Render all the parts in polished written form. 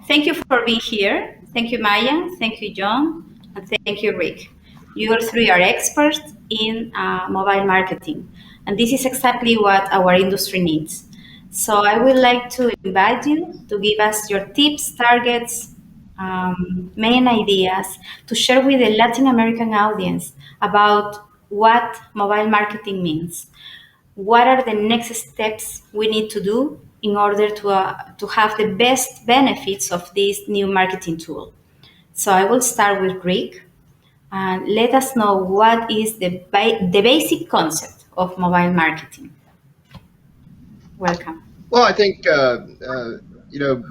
Thank you for being here. Thank you, Mayan. Thank you, John. And thank you, Rick. You all three are experts in mobile marketing. And this is exactly what our industry needs. So I would like to invite you to give us your tips, targets, main ideas to share with the Latin American audience about what mobile marketing means. What are the next steps we need to do in order to have the best benefits of this new marketing tool? So I will start with Rick and let us know what is the basic concept of mobile marketing. Welcome. Well, I think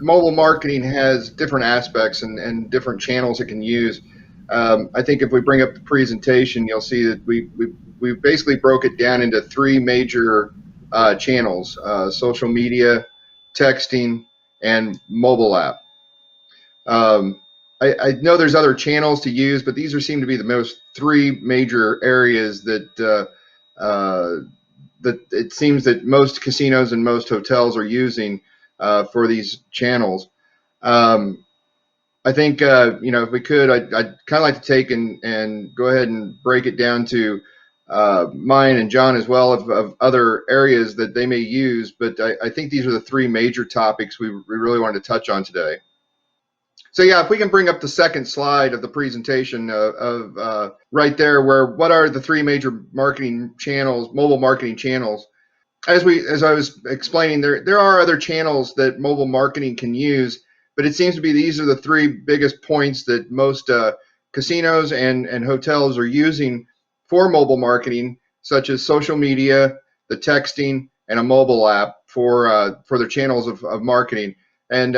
mobile marketing has different aspects and different channels it can use. I think if we bring up the presentation, you'll see that we basically broke it down into three major channels: social media, texting, and mobile app. I know there's other channels to use, but these seem to be the most three major areas that that it seems that most casinos and most hotels are using for these channels. I think if we could, I'd kind of like to take and go ahead and break it down to Mayan and John as well of other areas that they may use. But I think these are the three major topics we really wanted to touch on today. So yeah, if we can bring up the second slide of the presentation of right there, where what are the three major marketing channels, mobile marketing channels? As I was explaining, there are other channels that mobile marketing can use, but it seems to be these are the three biggest points that most casinos and hotels are using for mobile marketing, such as social media, the texting, and a mobile app for their channels of marketing. And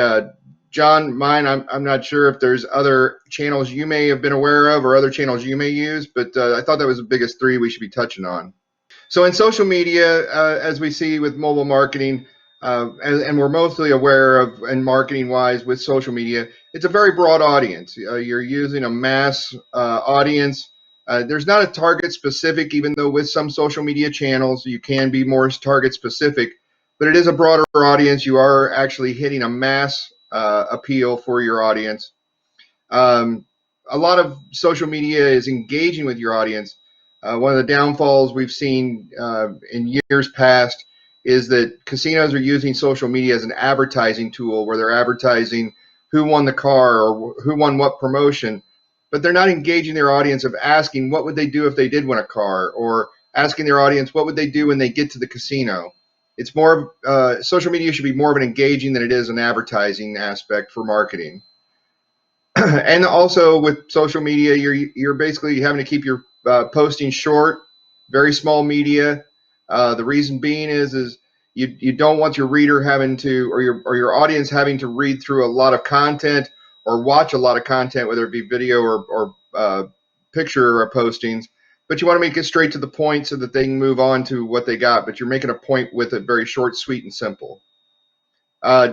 John, I'm not sure if there's other channels you may have been aware of or other channels you may use, but I thought that was the biggest three we should be touching on. So in social media, as we see with mobile marketing, and we're mostly aware of, and marketing-wise with social media, it's a very broad audience. You're using a mass audience. There's not a target specific, even though with some social media channels you can be more target specific, but it is a broader audience. You are actually hitting a mass appeal for your audience. A lot of social media is engaging with your audience. One of the downfalls we've seen in years past is that casinos are using social media as an advertising tool where they're advertising who won the car or who won what promotion, but they're not engaging their audience of asking what would they do if they did win a car, or asking their audience what would they do when they get to the casino. It's more social media should be more of an engaging than it is an advertising aspect for marketing. And also with social media, you're basically having to keep your posting short, very small media. The reason being is you don't want your reader having to, or your audience having to read through a lot of content or watch a lot of content, whether it be video or picture postings. But you want to make it straight to the point so that they can move on to what they got. But you're making a point with it very short, sweet, and simple.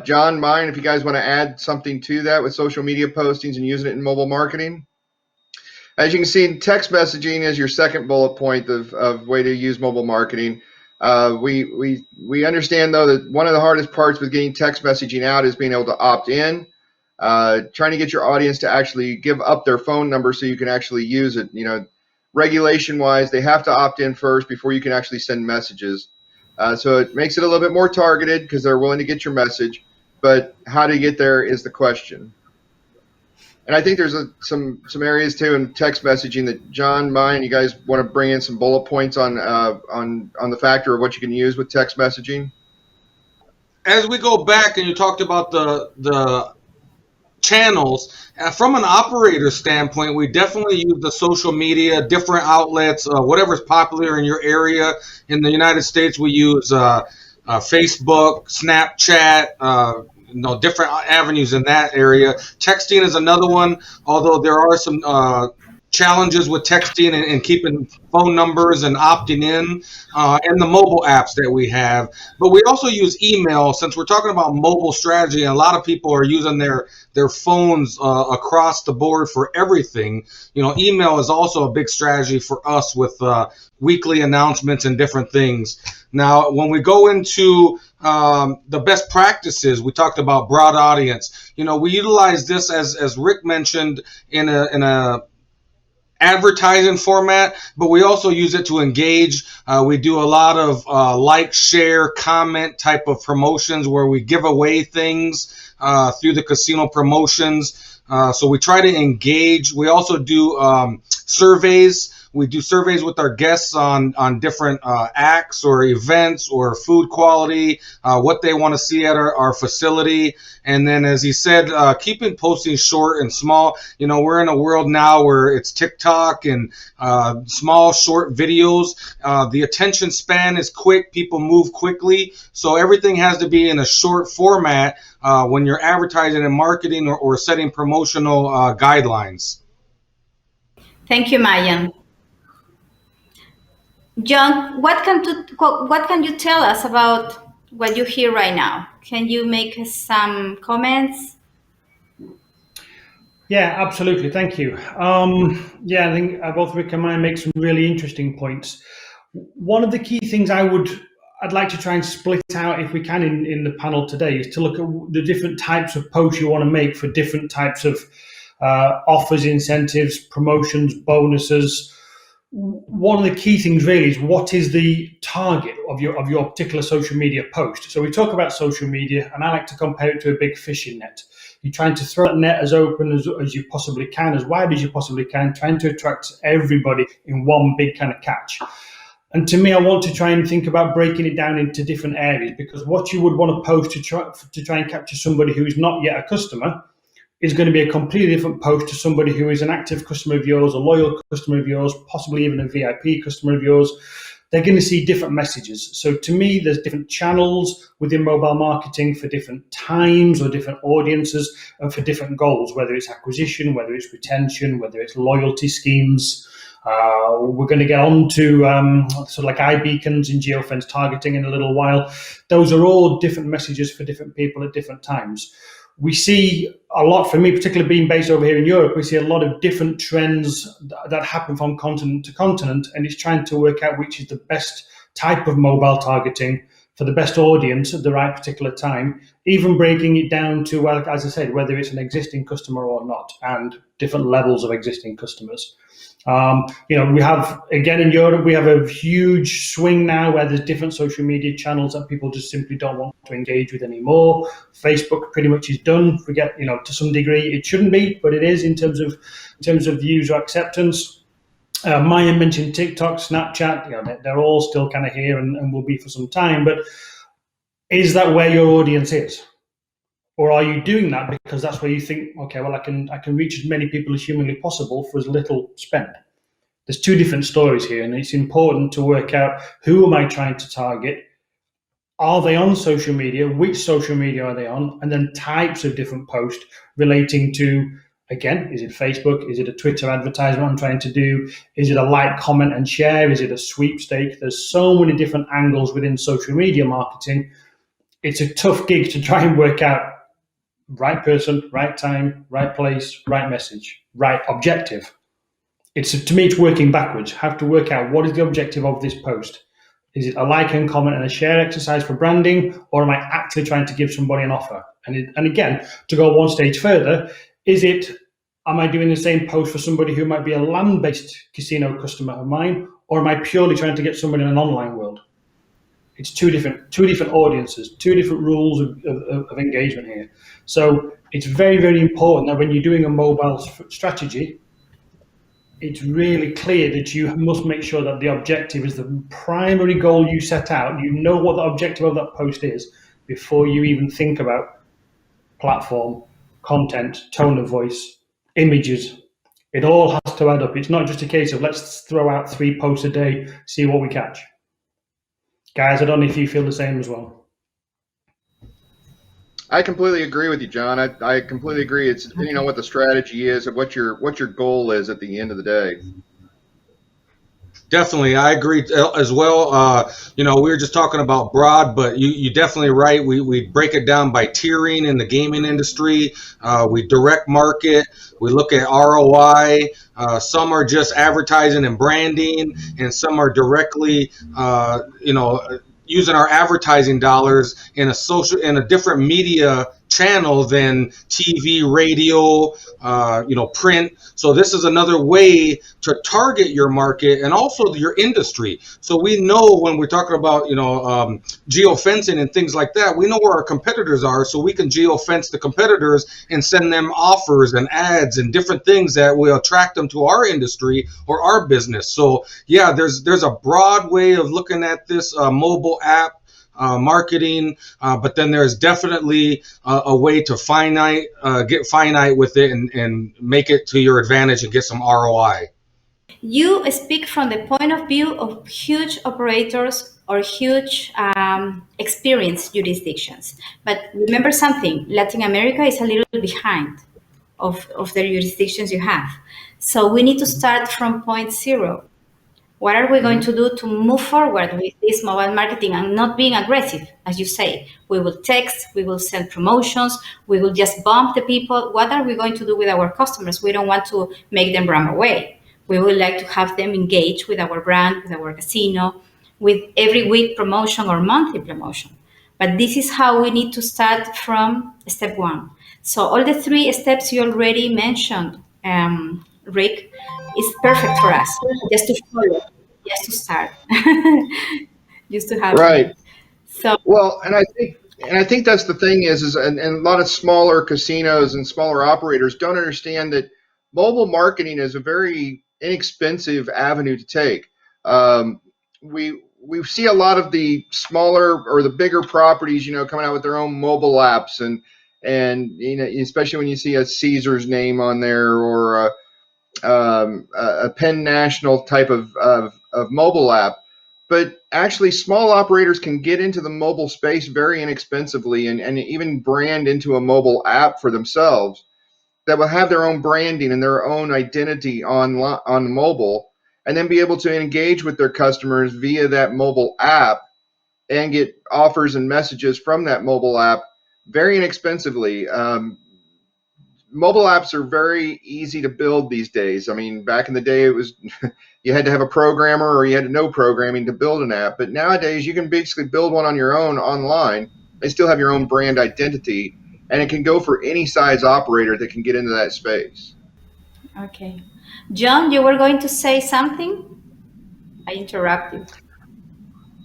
John, Mayan, if you guys want to add something to that with social media postings and using it in mobile marketing. As you can see, text messaging is your second bullet point of way to use mobile marketing. We understand, though, that one of the hardest parts with getting text messaging out is being able to opt in, trying to get your audience to actually give up their phone number so you can actually use it. Regulation-wise, they have to opt in first before you can actually send messages. So it makes it a little bit more targeted because they're willing to get your message, but how to get there is the question. And I think there's some areas too in text messaging that John, Mayan, you guys want to bring in some bullet points on the factor of what you can use with text messaging. As we go back, and you talked about the channels, from an operator standpoint, we definitely use the social media, different outlets, whatever's popular in your area. In the United States, we use Facebook, Snapchat, different avenues in that area. Texting is another one, although there are some challenges with texting and keeping phone numbers and opting in, and the mobile apps that we have. But we also use email, since we're talking about mobile strategy, and a lot of people are using their phones across the board for everything. Email is also a big strategy for us with weekly announcements and different things. Now, when we go into the best practices. We talked about broad audience. We utilize this as Rick mentioned in a advertising format, but we also use it to engage. We do a lot of like, share, comment type of promotions where we give away things through the casino promotions. So we try to engage. We also do surveys. We do surveys with our guests on different acts or events or food quality, what they want to see at our facility. And then, as he said, keeping posting short and small. We're in a world now where it's TikTok and small, short videos. The attention span is quick. People move quickly. So everything has to be in a short format when you're advertising and marketing or setting promotional guidelines. Thank you, Mayan. John, what can you tell us about what you hear right now? Can you make some comments? Yeah, absolutely. Thank you. I think both Rick and Mayan make some really interesting points. One of the key things I'd like to try and split out, if we can, in the panel today, is to look at the different types of posts you want to make for different types of offers, incentives, promotions, bonuses. One of the key things really is what is the target of your particular social media post. So we talk about social media, and I like to compare it to a big fishing net. You're trying to throw that net as open as you possibly can, as wide as you possibly can, trying to attract everybody in one big kind of catch. And to me, I want to try and think about breaking it down into different areas, because what you would want to post to try and capture somebody who is not yet a customer is going to be a completely different post to somebody who is an active customer of yours, a loyal customer of yours, possibly even a VIP customer of yours. They're going to see different messages. So to me, there's different channels within mobile marketing for different times or different audiences and for different goals, whether it's acquisition, whether it's retention, whether it's loyalty schemes. We're going to get on to sort of like iBeacons and geofence targeting in a little while. Those are all different messages for different people at different times. We see a lot, for me, particularly being based over here in Europe, we see a lot of different trends that happen from continent to continent, and it's trying to work out which is the best type of mobile targeting for the best audience at the right particular time, even breaking it down to, well, as I said, whether it's an existing customer or not, and different levels of existing customers. We have, again, in Europe, we have a huge swing now where there's different social media channels that people just simply don't want to engage with anymore. Facebook pretty much is done. Forget, to some degree, it shouldn't be, but it is in terms of user acceptance. Mayan mentioned TikTok, Snapchat. They're all still kind of here and will be for some time. But is that where your audience is? Or are you doing that because that's where you think, okay, well, I can reach as many people as humanly possible for as little spend? There's two different stories here, and it's important to work out who am I trying to target? Are they on social media? Which social media are they on? And then types of different posts relating to, again, is it Facebook? Is it a Twitter advertisement I'm trying to do? Is it a like, comment, and share? Is it a sweepstake? There's so many different angles within social media marketing. It's a tough gig to try and work out right person, right time, right place, right message, right objective. To me, it's working backwards. Have to work out what is the objective of this post. Is it a like and comment and a share exercise for branding, or am I actually trying to give somebody an offer? And again, to go one stage further, am I doing the same post for somebody who might be a land-based casino customer of mine, or am I purely trying to get somebody in an online world? It's two different audiences, two different rules of engagement here. So it's very, very important that when you're doing a mobile strategy, it's really clear that you must make sure that the objective is the primary goal you set out. You know what the objective of that post is before you even think about platform, content, tone of voice, images. It all has to add up. It's not just a case of let's throw out 3 posts a day, see what we catch. Guys, I don't know if you feel the same as well. I completely agree with you, John. I completely agree. It's what the strategy is and what your goal is at the end of the day. Definitely, I agree as well. We were just talking about broad, but you're definitely right. We break it down by tiering in the gaming industry. We direct market. We look at ROI. Some are just advertising and branding, and some are directly, using our advertising dollars in a different media channel than TV, radio, print. So this is another way to target your market and also your industry. So we know when we're talking about, geofencing and things like that, we know where our competitors are, so we can geofence the competitors and send them offers and ads and different things that will attract them to our industry or our business. So yeah, there's a broad way of looking at this mobile app marketing, but then there's definitely a way to get finite with it and make it to your advantage and get some ROI. You speak from the point of view of huge operators or huge experienced jurisdictions. But remember something, Latin America is a little behind of the jurisdictions you have. So we need to start from point zero. What are we going to do to move forward with this mobile marketing and not being aggressive? As you say, we will text, we will send promotions, we will just bump the people. What are we going to do with our customers? We don't want to make them run away. We would like to have them engage with our brand, with our casino, with every week promotion or monthly promotion. But this is how we need to start from step one. So all the 3 steps you already mentioned, Rick, is perfect for us. Just to follow, just to start, just to have Right. it. So Well, and I think that's the thing and a lot of smaller casinos and smaller operators don't understand that mobile marketing is a very inexpensive avenue to take. We see a lot of the smaller or the bigger properties, coming out with their own mobile apps, and especially when you see a Caesar's name on there or a Penn National type of mobile app. But actually, small operators can get into the mobile space very inexpensively and even brand into a mobile app for themselves that will have their own branding and their own identity on mobile, and then be able to engage with their customers via that mobile app and get offers and messages from that mobile app very inexpensively. Mobile apps are very easy to build these days. I mean, back in the day, it was you had to have a programmer or you had to know programming to build an app. But nowadays, you can basically build one on your own online and still have your own brand identity, and it can go for any size operator that can get into that space. okay, John, you were going to say something. I interrupted.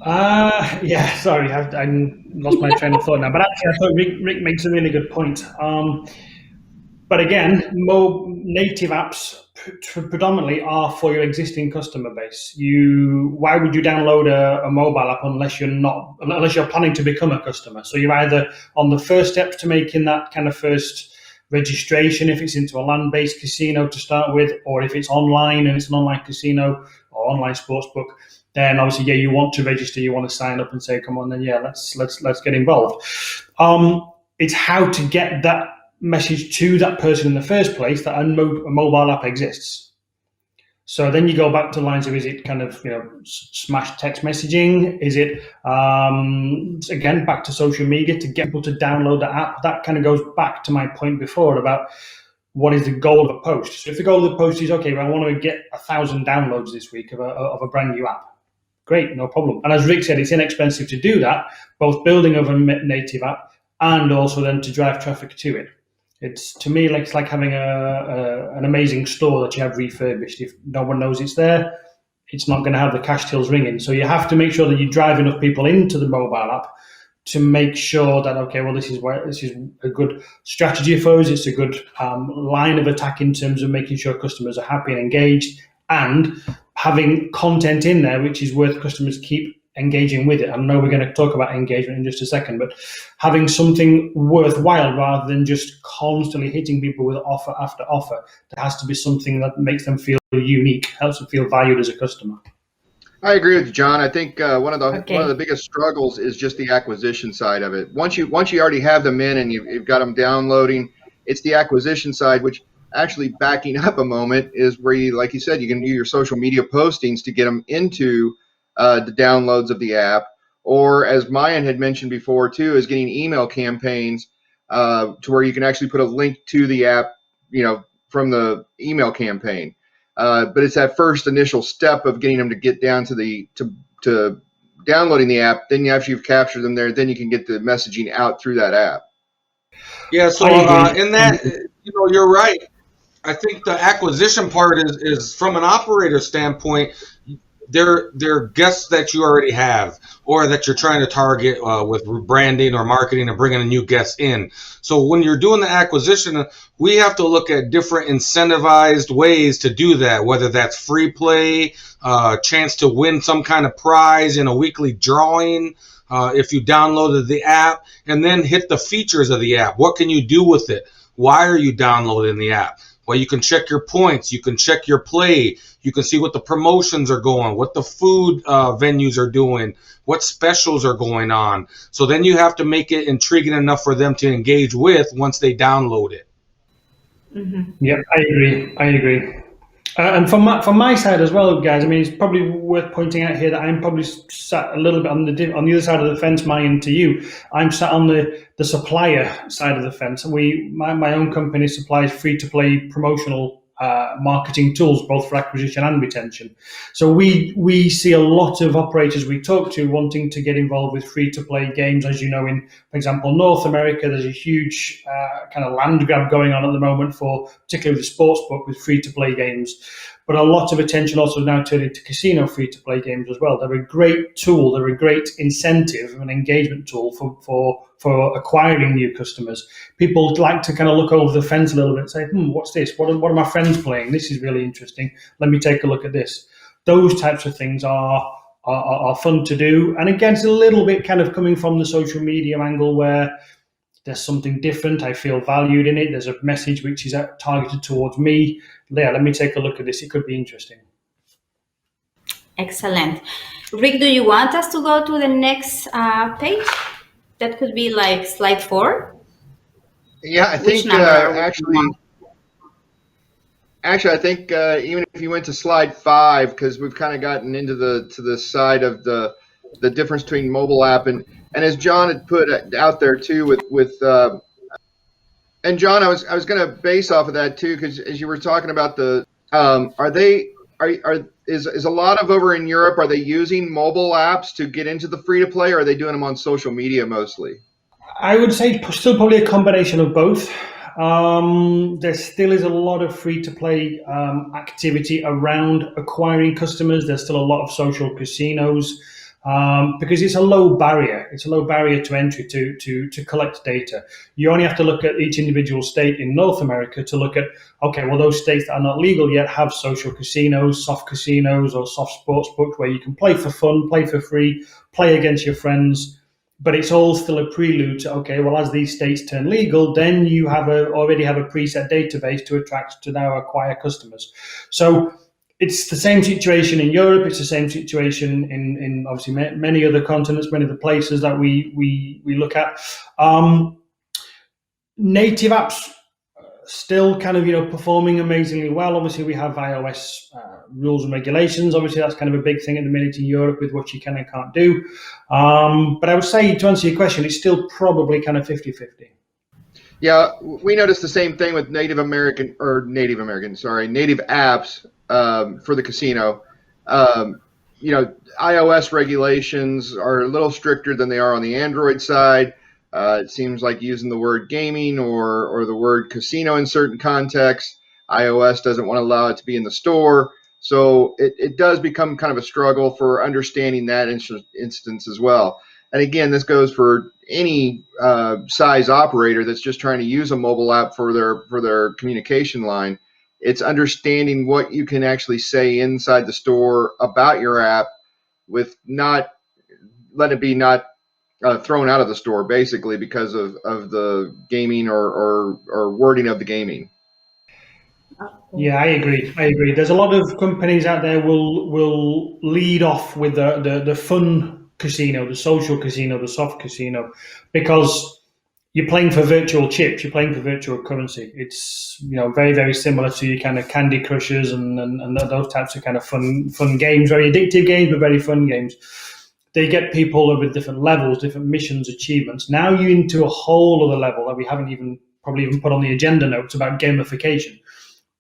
Yeah, sorry, I lost my train of thought now. But actually, I thought Rick makes a really good point. But again, native apps predominantly are for your existing customer base. Why would you download a mobile app unless you're planning to become a customer? So you're either on the first steps to making that kind of first registration, if it's into a land-based casino to start with, or if it's online and it's an online casino or online sportsbook, then obviously, yeah, you want to register, you want to sign up and say, come on, then yeah, let's get involved. It's how to get that message to that person in the first place that a mobile app exists. So then you go back to lines of, is it kind of smash text messaging? Is it again back to social media to get people to download the app? That kind of goes back to my point before about what is the goal of a post. So if the goal of the post is, okay, well, I want to get 1,000 downloads this week of a brand new app, great, no problem. And as Rick said, it's inexpensive to do that, both building of a native app and also then to drive traffic to it. It's, to me, it's like having an amazing store that you have refurbished. If no one knows it's there, it's not going to have the cash tills ringing. So you have to make sure that you drive enough people into the mobile app to make sure that, okay, well, this is a good strategy for us. It's a good line of attack in terms of making sure customers are happy and engaged, and having content in there which is worth customers keep engaging with it. I know we're going to talk about engagement in just a second, but having something worthwhile rather than just constantly hitting people with offer after offer. There has to be something that makes them feel unique, helps them feel valued as a customer. I agree with you, John. I think one of the biggest struggles is just the acquisition side of it. Once you already have them in and you've got them downloading, it's the acquisition side, which actually, backing up a moment, is where you, like you said, you can do your social media postings to get them into the downloads of the app, or as Mayan had mentioned before too, is getting email campaigns to where you can actually put a link to the app, from the email campaign. But it's that first initial step of getting them to get down to downloading the app, then after you've captured them there, then you can get the messaging out through that app. Yeah, so in that, you're right. I think the acquisition part is from an operator standpoint, they're guests that you already have or that you're trying to target with branding or marketing and bringing a new guest in. So when you're doing the acquisition, we have to look at different incentivized ways to do that, whether that's free play, chance to win some kind of prize in a weekly drawing if you downloaded the app, and then hit the features of the app. What can you do with it? Why are you downloading the app? Well, you can check your points, you can check your play, you can see what the promotions are going, what the food venues are doing, what specials are going on. So then you have to make it intriguing enough for them to engage with once they download it. Mm-hmm. Yep, I agree. And from my side as well, guys, I mean, it's probably worth pointing out here that I'm probably sat a little bit on the other side of the fence, Mayan, to you. I'm sat on the supplier side of the fence. My own company supplies free-to-play promotional marketing tools, both for acquisition and retention. So we see a lot of operators we talk to wanting to get involved with free-to-play games. As you know, in, for example, North America, there's a huge kind of land grab going on at the moment for particularly the sports book with free-to-play games. But a lot of attention also now turning to casino free-to-play games as well. They're a great tool. They're a great incentive and engagement tool for acquiring new customers. People like to kind of look over the fence a little bit and say, what's this? What are my friends playing? This is really interesting. Let me take a look at this. Those types of things are fun to do. And again, it's a little bit kind of coming from the social media angle where there's something different. I feel valued in it. There's a message which is targeted towards me. Yeah, let me take a look at this. It could be interesting. Excellent. Rick, do you want us to go to the next page? That could be like slide 4. Yeah, I think actually, I think even if you went to slide 5, because we've kind of gotten into the side of the difference between mobile app and as John had put out there too with and John, I was going to base off of that too, because as you were talking about the is a lot of over in Europe, are they using mobile apps to get into the free to play, or are they doing them on social media mostly? I would say still probably a combination of both. There still is a lot of free-to-play activity around acquiring customers. There's still a lot of social casinos because it's a low barrier. It's a low barrier to entry to collect data. You only have to look at each individual state in North America to look at, okay, well, those states that are not legal yet have social casinos, soft casinos, or soft sports books where you can play for fun, play for free, play against your friends. But it's all still a prelude to, okay, well, as these states turn legal, then you already have a preset database to now acquire customers. So it's the same situation in Europe. It's the same situation in obviously many other continents, many of the places that we look at. Native apps still kind of, performing amazingly well. Obviously, we have iOS rules and regulations. Obviously, that's kind of a big thing at the minute in Europe with what you can and can't do. But I would say, to answer your question, it's still probably kind of 50-50. Yeah, we noticed the same thing with native apps for the casino. iOS regulations are a little stricter than they are on the Android side. It seems like using the word gaming or the word casino in certain contexts, iOS doesn't want to allow it to be in the store. So it does become kind of a struggle for understanding that instance as well. And again, this goes for any size operator that's just trying to use a mobile app for their communication line. It's understanding what you can actually say inside the store about your app with not thrown out of the store, basically because of the gaming or wording of the gaming. Yeah, I agree. There's a lot of companies out there will lead off with the fun casino, the social casino, the soft casino, because you're playing for virtual chips, you're playing for virtual currency. It's very, very similar to your kind of Candy Crushers and those types of kind of fun games, very addictive games, but very fun games. They get people with different levels, different missions, achievements. Now you're into a whole other level that we haven't probably even put on the agenda notes about gamification.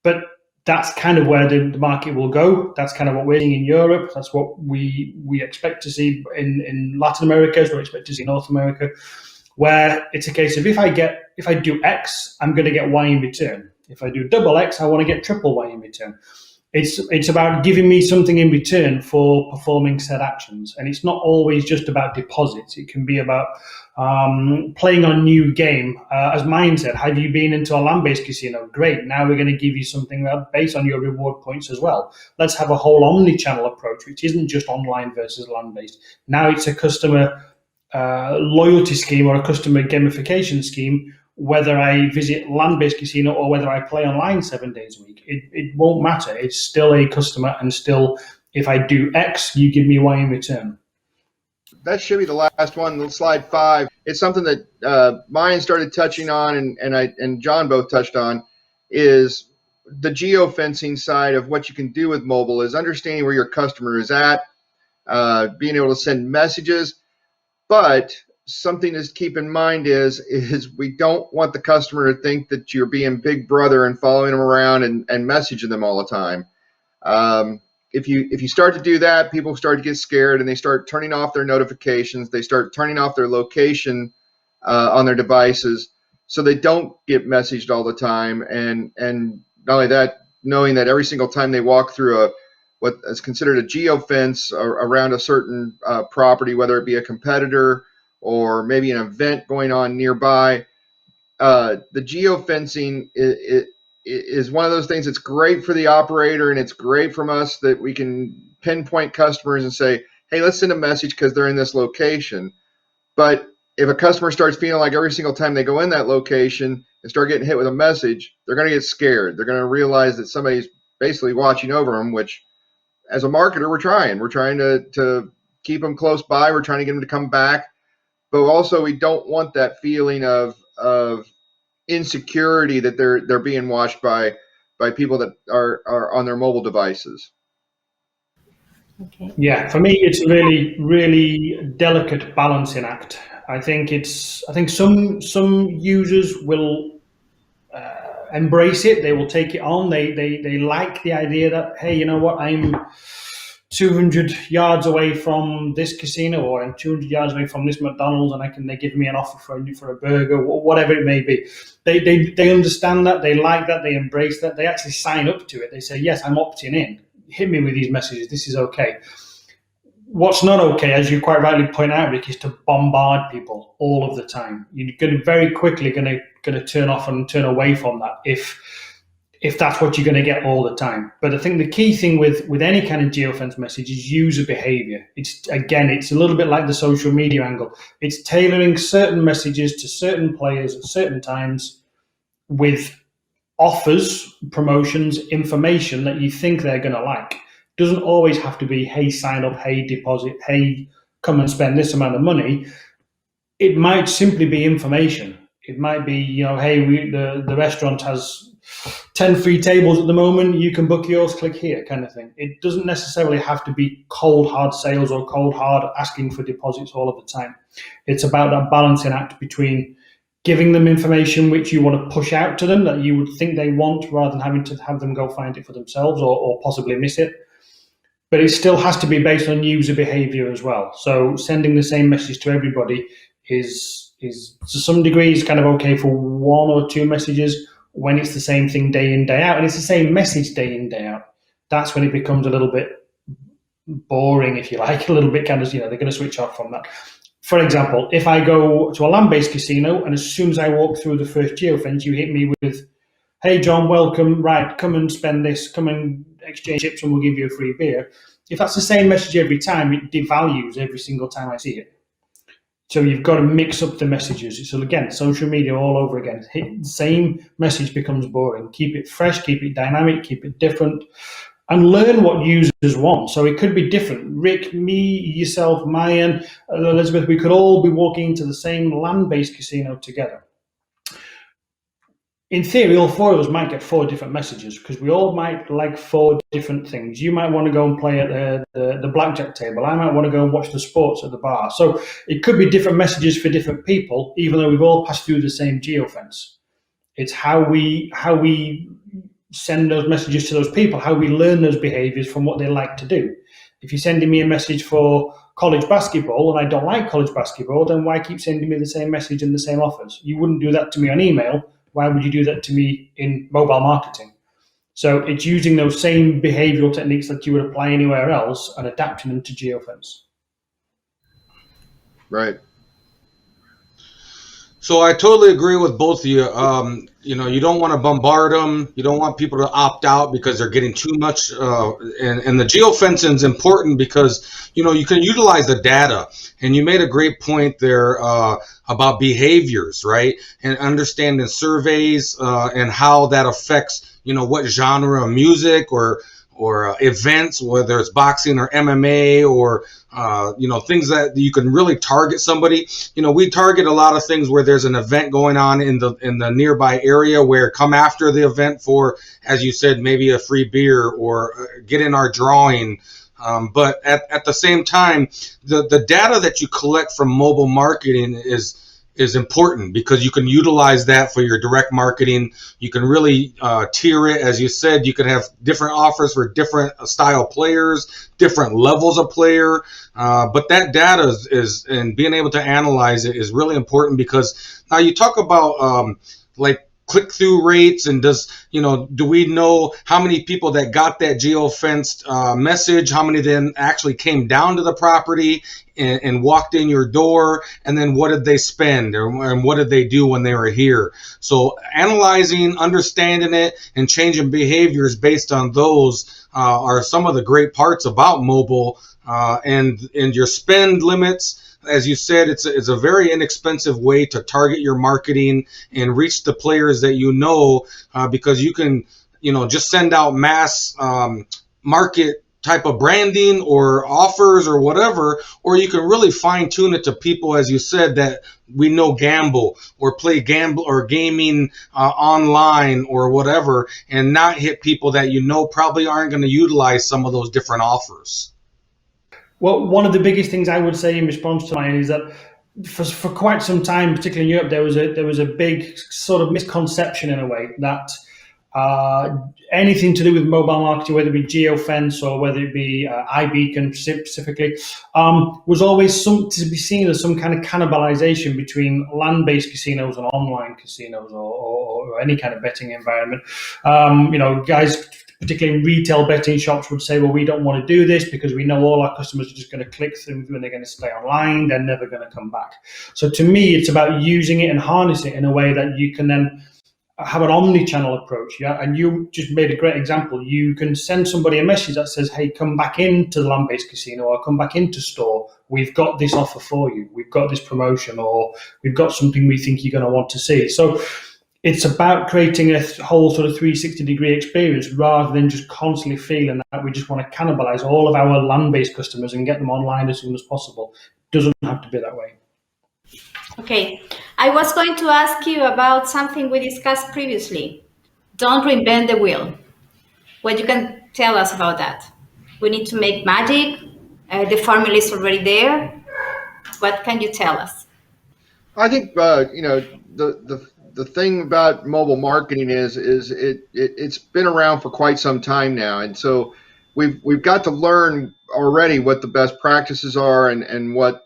But that's kind of where the market will go. That's kind of what we're seeing in Europe. That's what we expect to see in Latin America, as we expect to see in North America, where it's a case of if I do X, I'm going to get Y in return. If I do double X, I want to get triple Y in return. It's about giving me something in return for performing said actions. And it's not always just about deposits. It can be about playing on new game. As Mayan said, have you been into a land-based casino? Great. Now we're going to give you something based on your reward points as well. Let's have a whole omni-channel approach, which isn't just online versus land-based. Now it's a customer loyalty scheme or a customer gamification scheme, whether I visit land-based casino or whether I play online 7 days a week. It won't matter. It's still a customer, and still, if I do X, you give me Y in return. That should be the last one, slide 5. It's something that Mayan started touching on, and John both touched on, is the geofencing side of what you can do with mobile, is understanding where your customer is at, being able to send messages. But something to keep in mind is we don't want the customer to think that you're being big brother and following them around and messaging them all the time. If you start to do that, people start to get scared and they start turning off their notifications. They start turning off their location on their devices, so they don't get messaged all the time. And not only that, knowing that every single time they walk through what is considered a geofence around a certain property, whether it be a competitor or maybe an event going on nearby, the geofencing is one of those things that's great for the operator, and it's great from us that we can pinpoint customers and say, hey, let's send a message because they're in this location. But if a customer starts feeling like every single time they go in that location and start getting hit with a message, they're going to get scared. They're going to realize that somebody's basically watching over them, which as a marketer, we're trying to keep them close by. We're trying to get them to come back. But also, we don't want that feeling of insecurity that they're being watched by people that are on their mobile devices. Okay. Yeah, for me, it's a really, really delicate balancing act. I think some users will embrace it. They will take it on. They like the idea that, hey, you know what, I'm 200 yards away from this casino, or I'm 200 yards away from this McDonald's, and they give me an offer for a burger, or whatever it may be. They understand that, they like that, they embrace that, they actually sign up to it. They say, yes, I'm opting in. Hit me with these messages. This is okay. What's not okay, as you quite rightly point out, Rick, is to bombard people all of the time. You're going to very quickly going to turn off and turn away from that if that's what you're going to get all the time. But I think the key thing with any kind of geofence message is user behavior. It's a little bit like the social media angle. It's tailoring certain messages to certain players at certain times with offers, promotions, information that you think they're going to like. It doesn't always have to be, hey, sign up, hey, deposit, hey, come and spend this amount of money. It might simply be information. It might be, hey, the restaurant has 10 free tables at the moment, you can book yours, click here, kind of thing. It doesn't necessarily have to be cold hard sales or cold hard asking for deposits all of the time. It's about that balancing act between giving them information which you want to push out to them that you would think they want, rather than having to have them go find it for themselves or possibly miss it. But it still has to be based on user behavior as well. So sending the same message to everybody is to some degree is kind of okay for 1 or 2 messages. When it's the same thing day in, day out, and it's the same message day in, day out, that's when it becomes a little bit boring, if you like, a little bit kind of, they're going to switch off from that. For example, if I go to a land-based casino and as soon as I walk through the first geofence, you hit me with, hey, John, welcome, right, come and spend this, come and exchange chips and we'll give you a free beer. If that's the same message every time, it devalues every single time I see it. So you've got to mix up the messages. So again, social media all over again. The same message becomes boring. Keep it fresh, keep it dynamic, keep it different, and learn what users want. So it could be different. Rick, me, yourself, Mayan, Elizabeth, we could all be walking into the same land-based casino together. In theory, all 4 of us might get 4 different messages because we all might like 4 different things. You might want to go and play at the blackjack table. I might want to go and watch the sports at the bar. So it could be different messages for different people, even though we've all passed through the same geofence. It's how we send those messages to those people, how we learn those behaviors from what they like to do. If you're sending me a message for college basketball and I don't like college basketball, then why keep sending me the same message and the same offers? You wouldn't do that to me on email. Why would you do that to me in mobile marketing? So it's using those same behavioral techniques that you would apply anywhere else and adapting them to geofence. Right. So I totally agree with both of you. You don't want to bombard them. You don't want people to opt out because they're getting too much. And the geofencing is important because, you can utilize the data. And you made a great point there about behaviors, right? And understanding surveys and how that affects, what genre of music or events, whether it's boxing or MMA or things that you can really target somebody. We target a lot of things where there's an event going on in the nearby area, where come after the event for, as you said, maybe a free beer or get in our drawing. But at the same time, the data that you collect from mobile marketing is important because you can utilize that for your direct marketing. You can really tier it. As you said, you can have different offers for different style players, different levels of player. But that data is and being able to analyze it is really important, because now you talk about like click-through rates, and do we know how many people that got that geofenced message, how many then actually came down to the property and walked in your door, and then what did they spend, and what did they do when they were here? So analyzing, understanding it, and changing behaviors based on those are some of the great parts about mobile, and your spend limits. As you said, it's a very inexpensive way to target your marketing and reach the players that because you can, just send out mass market type of branding or offers or whatever, or you can really fine tune it to people, as you said, that we know gamble or play gamble or gaming online or whatever, and not hit people that probably aren't going to utilize some of those different offers. Well, one of the biggest things I would say in response to mine is that for quite some time, particularly in Europe, there was a big sort of misconception in a way that anything to do with mobile marketing, whether it be geofence or whether it be iBeacon specifically, was always to be seen as some kind of cannibalization between land-based casinos and online casinos or any kind of betting environment. Guys, particularly in retail betting shops, would say, well, we don't want to do this because we know all our customers are just going to click through and they're going to stay online. They're never going to come back. So to me, it's about using it and harnessing it in a way that you can then have an omni-channel approach. Yeah, and you just made a great example. You can send somebody a message that says, hey, come back into the land-based casino or come back into store. We've got this offer for you. We've got this promotion, or we've got something we think you're going to want to see. So it's about creating a whole sort of 360-degree experience rather than just constantly feeling that we just want to cannibalize all of our land-based customers and get them online as soon as possible. It doesn't have to be that way. Okay, I was going to ask you about something we discussed previously. Don't reinvent the wheel. What you can tell us about that? We need to make magic. The formula is already there. What can you tell us? I think the thing about mobile marketing is it's been around for quite some time now, and so we've got to learn already what the best practices are and what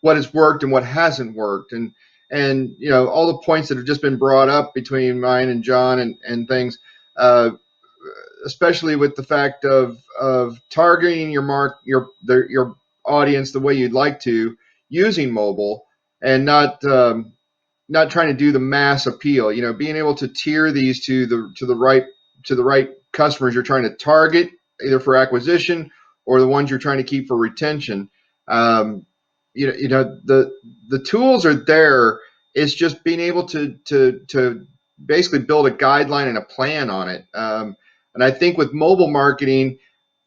has worked and what hasn't worked, and all the points that have just been brought up between Mayan and John and things, especially with the fact of targeting your audience the way you'd like to using mobile, and not trying to do the mass appeal. Being able to tier these to the right customers you're trying to target, either for acquisition or the ones you're trying to keep for retention. The tools are there. It's just being able to basically build a guideline and a plan on it. And I think with mobile marketing,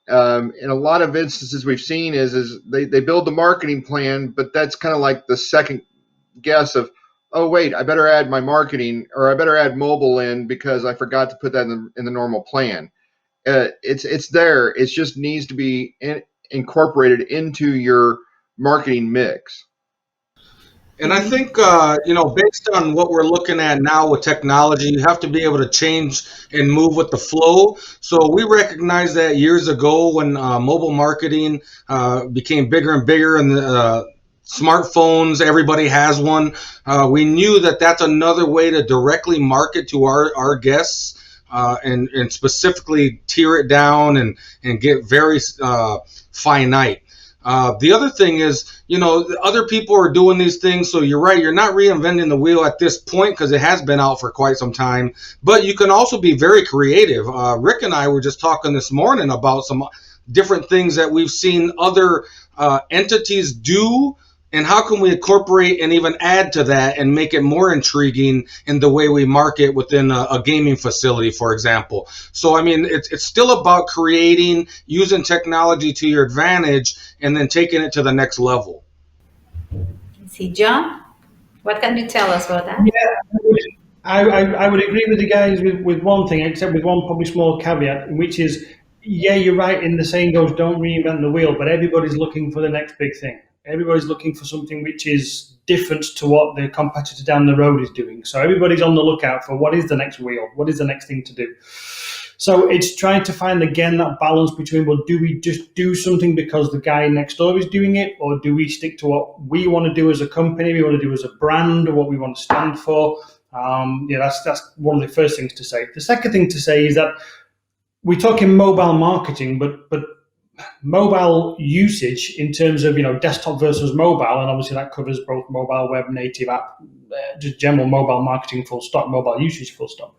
in a lot of instances we've seen is they build the marketing plan, but that's kind of like the second guess of, oh wait, I better add my marketing, or I better add mobile in because I forgot to put that in the normal plan. It's there. It just needs to be incorporated into your marketing mix. And I think, based on what we're looking at now with technology, you have to be able to change and move with the flow. So we recognized that years ago when mobile marketing became bigger and bigger, and the smartphones, everybody has one. We knew that that's another way to directly market to our guests. And specifically tear it down and get very finite. The other thing is, other people are doing these things. So you're right. You're not reinventing the wheel at this point because it has been out for quite some time. But you can also be very creative. Rick and I were just talking this morning about some different things that we've seen other entities do. And how can we incorporate and even add to that and make it more intriguing in the way we market within a gaming facility, for example? So, I mean, it's still about creating, using technology to your advantage, and then taking it to the next level. See, John, what can you tell us about that? Yeah, I would agree with the guys with one thing, except with one probably small caveat, which is, yeah, you're right in the saying goes, don't reinvent the wheel, but everybody's looking for the next big thing. Everybody's looking for something which is different to what the competitor down the road is doing. So everybody's on the lookout for what is the next wheel, what is the next thing to do. So it's trying to find, again, that balance between, well, do we just do something because the guy next door is doing it, or do we stick to what we want to do as a company, we want to do as a brand, or what we want to stand for? That's one of the first things to say. The second thing to say is that we're talking mobile marketing, but mobile usage in terms of desktop versus mobile, and obviously that covers both mobile, web, native app, just general mobile marketing, full stop, mobile usage, full stop.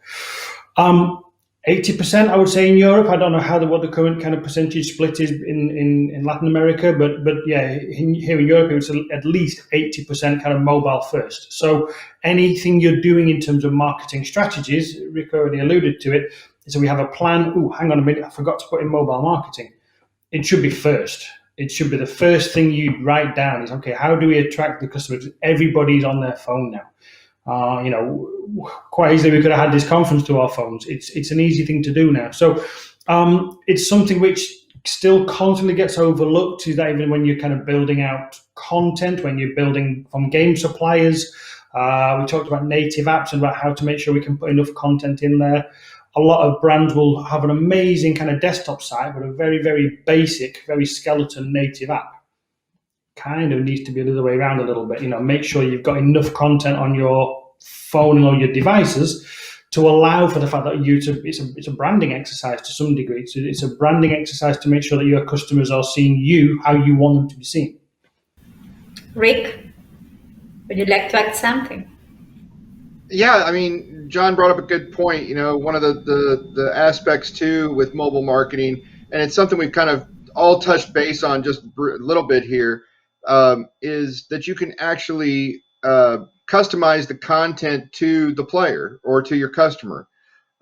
80%, I would say, in Europe. I don't know what the current kind of percentage split is in Latin America, but yeah, here in Europe it's at least 80% kind of mobile first. So anything you're doing in terms of marketing strategies, Rick already alluded to it. So we have a plan. Oh, hang on a minute, I forgot to put in mobile marketing. It should be first. It should be the first thing you write down is, okay, how do we attract the customers? Everybody's on their phone now. Quite easily we could have had this conference to our phones. It's an easy thing to do now. So it's something which still constantly gets overlooked, is that even when you're kind of building out content, when you're building from game suppliers, we talked about native apps and about how to make sure we can put enough content in there. A lot of brands will have an amazing kind of desktop site, but a very, very basic, very skeleton native app. Kind of needs to be the other way around a little bit. Make sure you've got enough content on your phone and all your devices to allow for the fact that it's a branding exercise to some degree. So it's a branding exercise to make sure that your customers are seeing you how you want them to be seen. Rick, would you like to add something? Yeah, I mean, John brought up a good point. One of the aspects too with mobile marketing, and it's something we've kind of all touched base on just a little bit here, is that you can actually customize the content to the player or to your customer.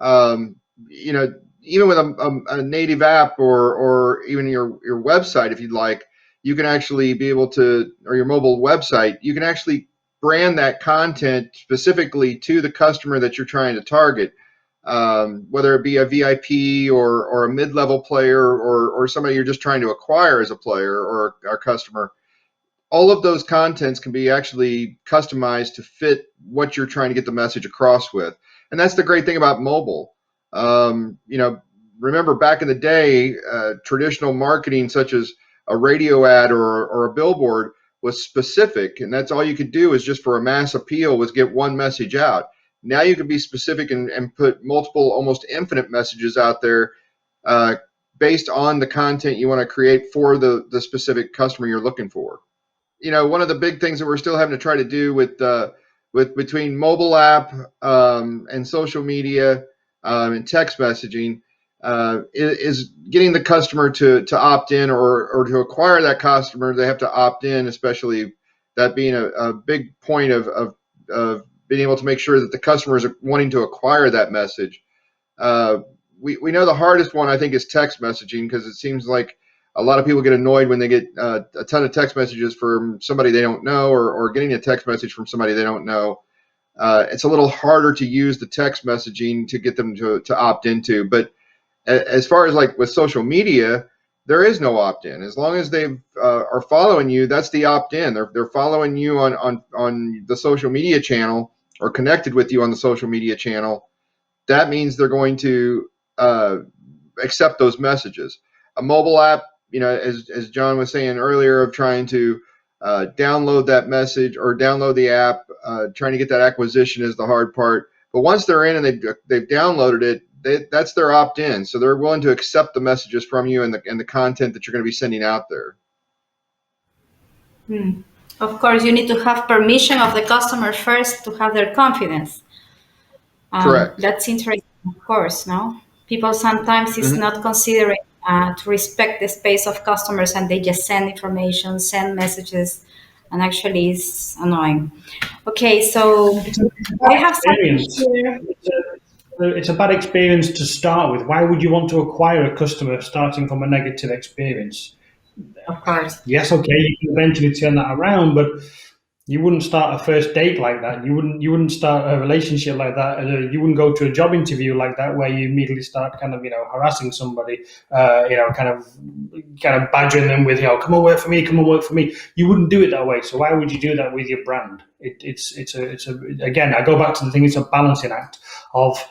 Even with a native app or even your website, if you'd like, you can actually be able to, or your mobile website, you can actually brand that content specifically to the customer that you're trying to target, whether it be a VIP or a mid-level player or somebody you're just trying to acquire as a player or a customer. All of those contents can be actually customized to fit what you're trying to get the message across with. And that's the great thing about mobile. Remember back in the day, traditional marketing such as a radio ad or a billboard was specific, and that's all you could do is just for a mass appeal was get one message out. Now you can be specific and put multiple, almost infinite messages out there based on the content you want to create for the specific customer you're looking for. One of the big things that we're still having to try to do with between mobile app and social media and text messaging is getting the customer to opt in or to acquire that customer. They have to opt in, especially that being a big point of being able to make sure that the customers are wanting to acquire that message. We know the hardest one, I think, is text messaging, because it seems like a lot of people get annoyed when they get a ton of text messages from somebody they don't know or getting a text message from somebody they don't know. It's a little harder to use the text messaging to get them to opt into. But as far as like with social media, there is no opt-in. As long as they are following you, that's the opt-in. They're following you on the social media channel or connected with you on the social media channel. That means they're going to accept those messages. A mobile app, as John was saying earlier, of trying to download that message or download the app, trying to get that acquisition is the hard part. But once they're in and they've downloaded it, that's their opt-in. So they're willing to accept the messages from you and the content that you're going to be sending out there. Of course, you need to have permission of the customer first to have their confidence. Correct. That's interesting, of course, no? People sometimes is not considering to respect the space of customers, and they just send information, send messages, and actually it's annoying. Okay, so I have something here. It's a bad experience to start with. Why would you want to acquire a customer starting from a negative experience? Of course. Yes, okay, you can eventually turn that around, but you wouldn't start a first date like that. You wouldn't start a relationship like that. You wouldn't go to a job interview like that, where you immediately start kind of harassing somebody, kind of badgering them with come on, work for me, come on, work for me. You wouldn't do it that way. So why would you do that with your brand? It's again, I go back to the thing. It's a balancing act of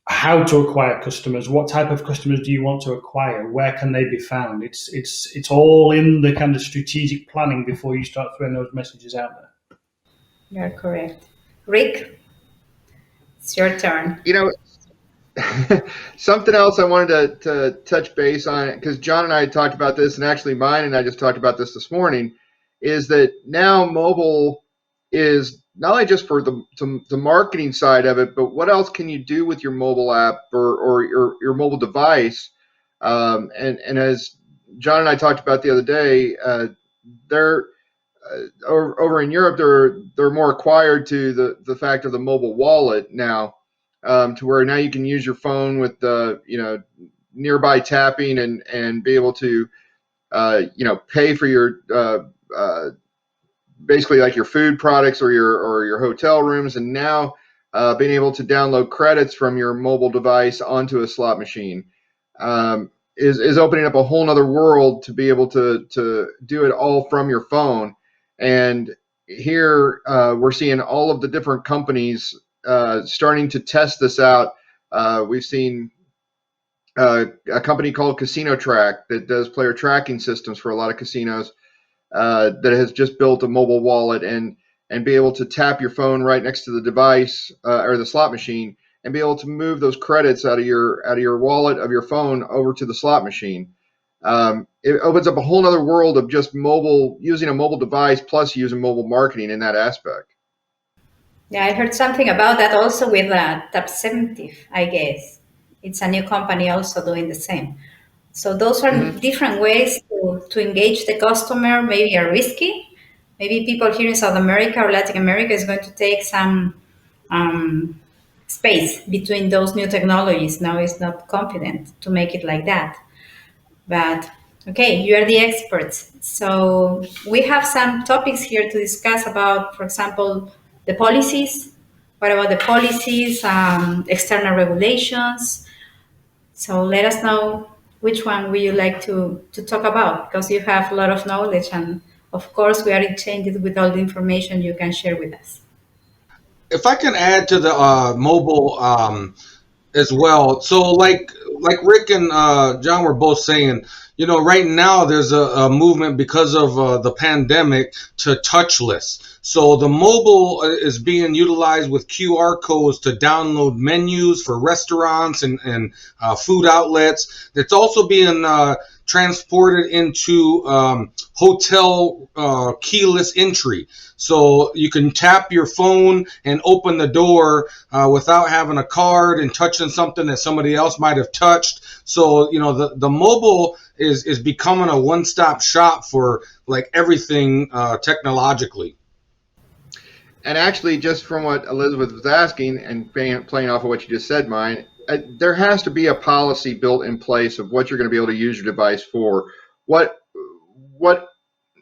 how to acquire customers, what type of customers do you want to acquire, where can they be found. It's all in the kind of strategic planning before you start throwing those messages out there. You're correct. Rick, it's your turn. Something else I wanted to touch base on, because John and I had talked about this, and actually Mayan and I just talked about this morning, is that now mobile is not only just for the marketing side of it, but what else can you do with your mobile app or your mobile device? And as John and I talked about the other day, they're over in Europe, they're more acquired to the fact of the mobile wallet now, to where now you can use your phone with the nearby tapping and be able to pay for your basically like your food products or your hotel rooms, and now being able to download credits from your mobile device onto a slot machine is opening up a whole nother world to be able to do it all from your phone. And here we're seeing all of the different companies starting to test this out. We've seen a company called Casino Track that does player tracking systems for a lot of casinos, that has just built a mobile wallet and be able to tap your phone right next to the device or the slot machine and be able to move those credits out of your wallet of your phone over to the slot machine. It opens up a whole other world of just using a mobile device plus using mobile marketing in that aspect. Yeah, I heard something about that also with Tap70, I guess. It's a new company also doing the same. So those are different ways to engage the customer, maybe are risky. Maybe people here in South America or Latin America is going to take some space between those new technologies. Now it's not confident to make it like that. But okay, you are the experts. So we have some topics here to discuss about, for example, the policies. What about the policies, external regulations? So let us know which one would you like to talk about, because you have a lot of knowledge, and of course we are enchanted with all the information you can share with us. If I can add to the mobile as well, so like Rick and John were both saying, right now there's a movement because of the pandemic to touchless. So the mobile is being utilized with QR codes to download menus for restaurants and food outlets. It's also being transported into hotel keyless entry. So you can tap your phone and open the door without having a card and touching something that somebody else might have touched. So, the mobile is becoming a one-stop shop for like everything technologically. And actually, just from what Elizabeth was asking and playing off of what you just said, Mine, there has to be a policy built in place of what you're going to be able to use your device for. What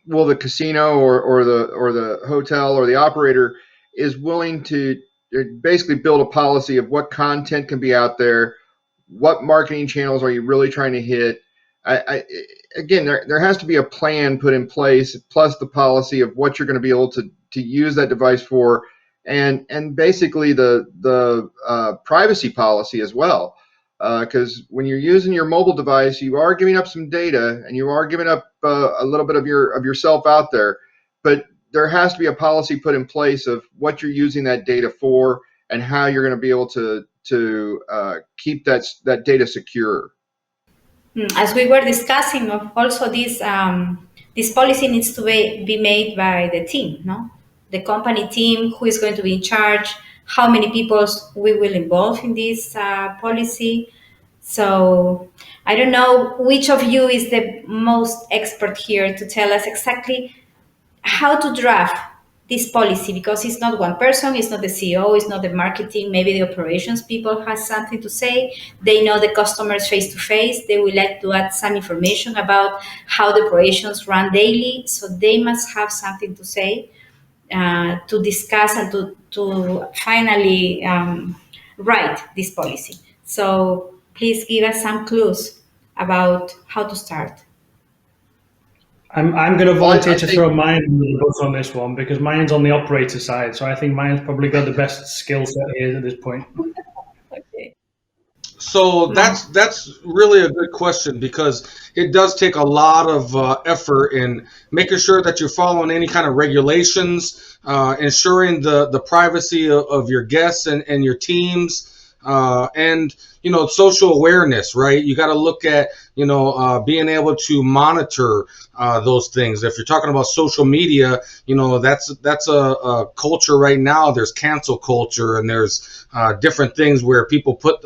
will the casino or the hotel or the operator is willing to basically build a policy of what content can be out there, what marketing channels are you really trying to hit, I again, there has to be a plan put in place, plus the policy of what you're going to be able to use that device for, and basically the privacy policy as well. Because when you're using your mobile device, you are giving up some data, and you are giving up a little bit of yourself out there. But there has to be a policy put in place of what you're using that data for, and how you're going to be able to keep that data secure. As we were discussing, also this policy needs to be made by the team, no? The company team, who is going to be in charge, how many people we will involve in this policy. So I don't know which of you is the most expert here to tell us exactly how to draft this policy, because it's not one person, it's not the CEO, it's not the marketing, maybe the operations people has something to say. They know the customers face to face. They would like to add some information about how the operations run daily. So they must have something to say, to discuss and to finally write this policy. So please give us some clues about how to start. I'm going to volunteer to throw Mayan under the bus on this one, because Mayan's on the operator side, so I think Mayan's probably got the best skill set here at this point. Okay. So that's really a good question, because it does take a lot of effort in making sure that you're following any kind of regulations, ensuring the privacy of your guests and your teams, and social awareness, right? You got to look at being able to monitor those things. If you're talking about social media, that's a culture right now. There's cancel culture, and there's different things where people put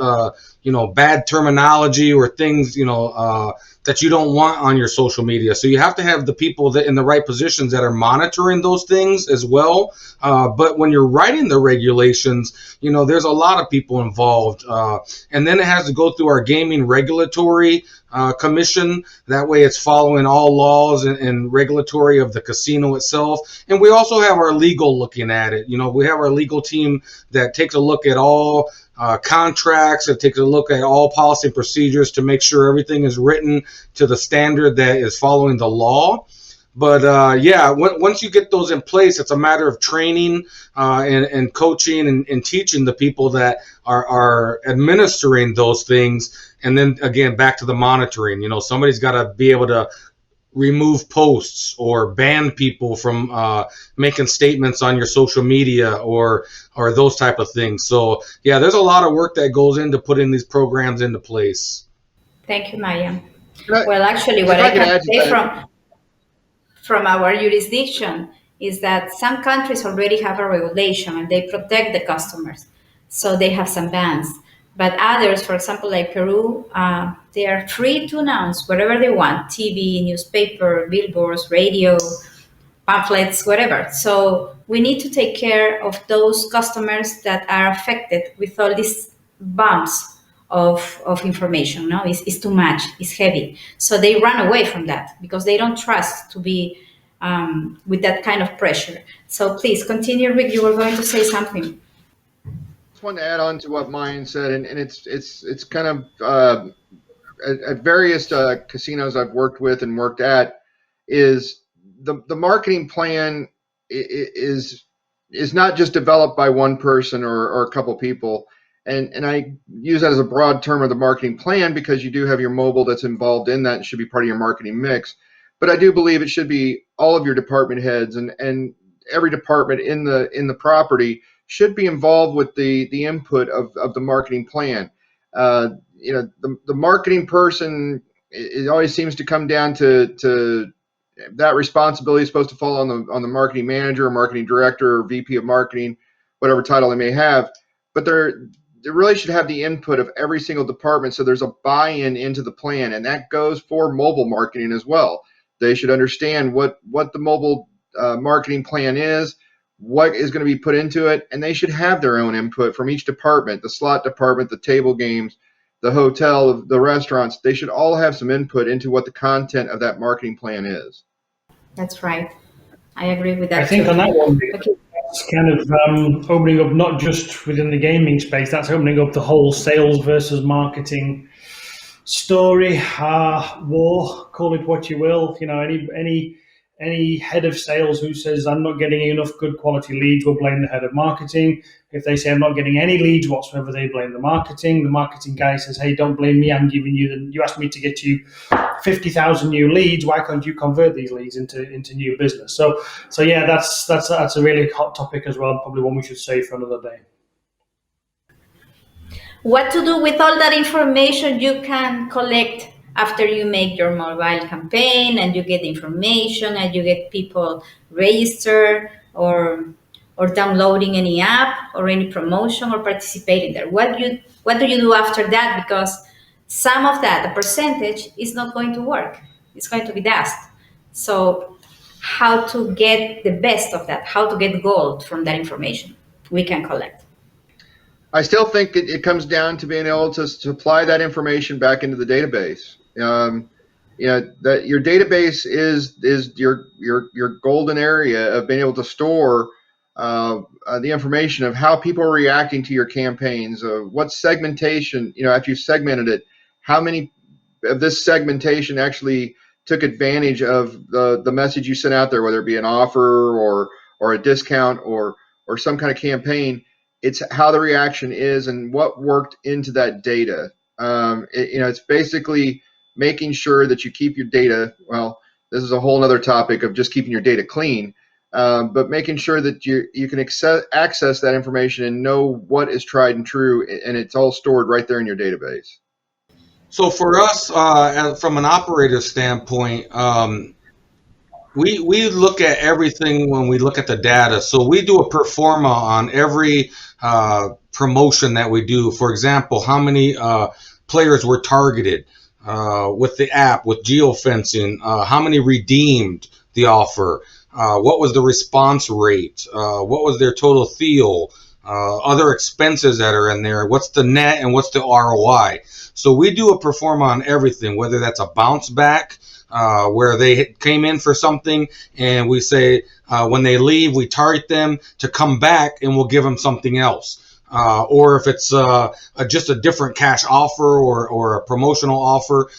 bad terminology or things that you don't want on your social media. So you have to have the people that in the right positions that are monitoring those things as well. But when you're writing the regulations, there's a lot of people involved. And then it has to go through our gaming regulatory commission. That way it's following all laws and regulatory of the casino itself. And we also have our legal looking at it. We have our legal team that takes a look at all contracts, that takes a look at all policy and procedures to make sure everything is written to the standard that is following the law. But once you get those in place, it's a matter of training and coaching and teaching the people that are administering those things. And then again, back to the monitoring. Somebody's got to be able to remove posts or ban people from making statements on your social media or those type of things. So yeah, there's a lot of work that goes into putting these programs into place. Thank you, Maya. Well, actually, what I can say from our jurisdiction is that some countries already have a regulation and they protect the customers. So they have some bans. But others, for example, like Peru, they are free to announce whatever they want: TV, newspaper, billboards, radio, pamphlets, whatever. So we need to take care of those customers that are affected with all these bumps of information. No, it's too much, it's heavy. So they run away from that because they don't trust to be with that kind of pressure. So please continue, Rick. You were going to say something. I just want to add on to what Mayan said, and it's kind of at various casinos I've worked with and worked at, is the marketing plan is not just developed by one person or a couple people. And I use that as a broad term of the marketing plan because you do have your mobile that's involved in that and should be part of your marketing mix. But I do believe it should be all of your department heads and every department in the property should be involved with the input of the marketing plan. The marketing person, it always seems to come down to that responsibility is supposed to fall on the marketing manager or marketing director or VP of marketing, whatever title they may have. But they really should have the input of every single department, so there's a buy-in into the plan, and that goes for mobile marketing as well. They should understand what the mobile marketing plan is, what is going to be put into it, and they should have their own input from each department: the slot department, the table games, the hotel, the restaurants. They should all have some input into what the content of that marketing plan is. That's right. I agree with that. I think too. on that one, Okay. it's kind of opening up not just within the gaming space, that's opening up the whole sales versus marketing story, war, call it what you will. Any head of sales who says I'm not getting enough good quality leads will blame the head of marketing. If they say I'm not getting any leads whatsoever, they blame the marketing. The marketing guy says, hey, don't blame me. I'm giving you asked me to get you 50,000 new leads. Why can't you convert these leads into new business? So yeah, that's a really hot topic as well. Probably one we should save for another day. What to do with all that information you can collect after you make your mobile campaign and you get information and you get people registered or downloading any app or any promotion or participating there. What do you do after that? Because some of that, the percentage, is not going to work. It's going to be dust. So how to get the best of that, how to get gold from that information we can collect. I still think it comes down to being able to supply that information back into the database. That your database is your golden area of being able to store the information of how people are reacting to your campaigns, what segmentation, after you've segmented it, how many of this segmentation actually took advantage of the message you sent out there, whether it be an offer or a discount or some kind of campaign. It's how the reaction is and what worked into that data. It's basically making sure that you keep your data. Well, this is a whole other topic of just keeping your data clean, but making sure that you can access that information and know what is tried and true, and it's all stored right there in your database. So for us, from an operator standpoint, we look at everything when we look at the data. So we do a pro forma on every promotion that we do. For example, how many players were targeted with the app, with geofencing, how many redeemed the offer, what was the response rate, what was their total theo, other expenses that are in there, what's the net and what's the ROI. So we do a pro forma on everything, whether that's a bounce back, where they came in for something and we say when they leave, we target them to come back and we'll give them something else. Or if it's just a different cash offer or a promotional offer,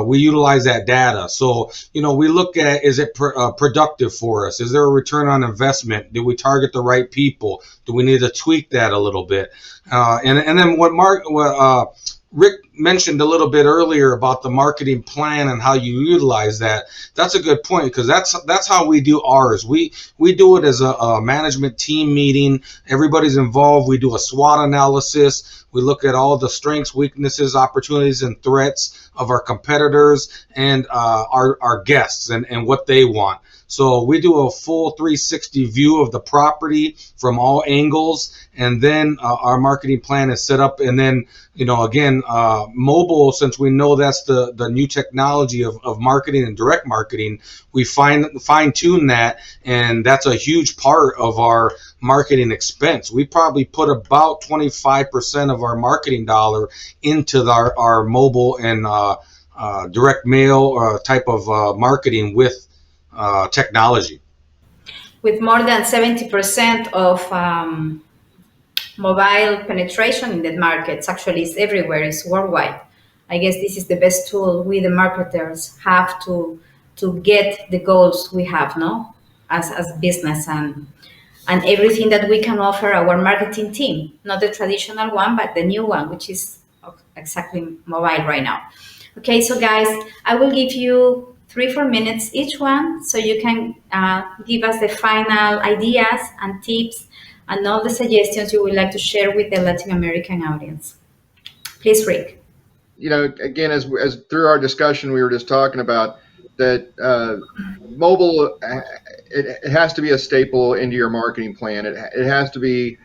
we utilize that data. So, we look at, is it productive for us? Is there a return on investment? Did we target the right people? Do we need to tweak that a little bit? And then what Rick mentioned a little bit earlier about the marketing plan and how you utilize that. That's a good point, because that's how we do ours. We do it as a management team meeting. Everybody's involved. We do a SWOT analysis. We look at all the strengths, weaknesses, opportunities, and threats of our competitors and our guests and what they want. So we do a full 360 view of the property from all angles, and then our marketing plan is set up. And then, again, mobile, since we know that's the new technology of marketing and direct marketing, we fine tune that, and that's a huge part of our marketing expense. We probably put about 25% of our marketing dollar into our mobile and direct mail type of marketing with technology. With more than 70% of mobile penetration in the markets, actually it's everywhere, it's worldwide. I guess this is the best tool we, the marketers, have to get the goals we have, no, as business and everything that we can offer our marketing team, not the traditional one, but the new one, which is exactly mobile right now. Okay, so guys, I will give you 3-4 minutes each one, so you can give us the final ideas and tips and all the suggestions you would like to share with the Latin American audience. Please, Rick. Again, as through our discussion, we were just talking about that mobile, it has to be a staple into your marketing plan. It has to be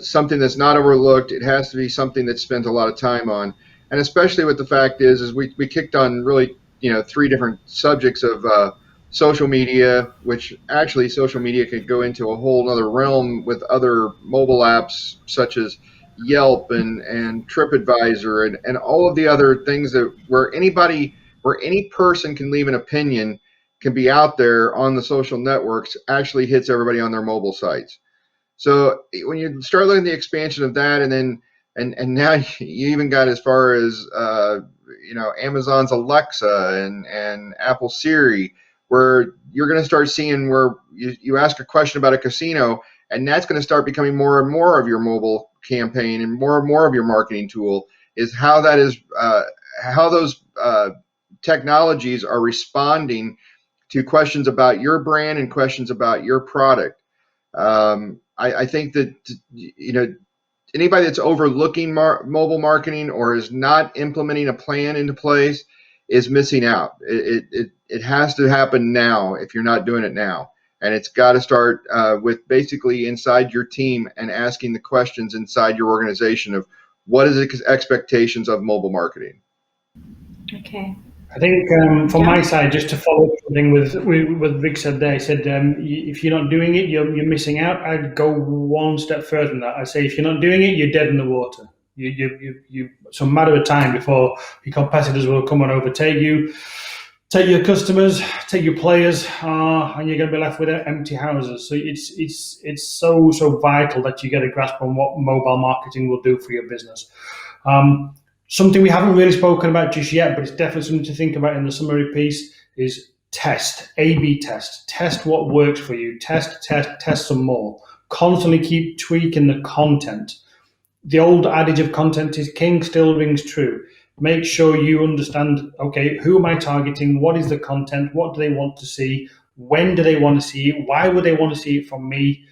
something that's not overlooked. It has to be something that's spent a lot of time on. And especially with the fact is we kicked on really, 3 different subjects of social media, which actually social media could go into a whole other realm with other mobile apps such as Yelp and TripAdvisor and all of the other things where any person can leave an opinion can be out there on the social networks, actually hits everybody on their mobile sites. So when you start looking at the expansion of that, and now you even got as far as Amazon's Alexa and Apple Siri, where you're going to start seeing where you ask a question about a casino, and that's going to start becoming more and more of your mobile campaign and more of your marketing tool, is how that is how those technologies are responding to questions about your brand and questions about your product. I think that anybody that's overlooking mobile marketing or is not implementing a plan into place is missing out. It has to happen now if you're not doing it now. And it's got to start with basically inside your team and asking the questions inside your organization of what is the expectations of mobile marketing. Okay. I think from my side, just to follow up something with what Rick said there, he said if you're not doing it, you're missing out. I'd go one step further than that. I say if you're not doing it, you're dead in the water. It's a matter of time before your competitors will come and overtake you, take your customers, take your players, and you're going to be left with empty houses. So it's so vital that you get a grasp on what mobile marketing will do for your business. Something we haven't really spoken about just yet, but it's definitely something to think about in the summary piece, is test, A/B test. Test what works for you. Test some more. Constantly keep tweaking the content. The old adage of content is king still rings true. Make sure you understand, okay, who am I targeting? What is the content? What do they want to see? When do they want to see it? Why would they want to see it from me?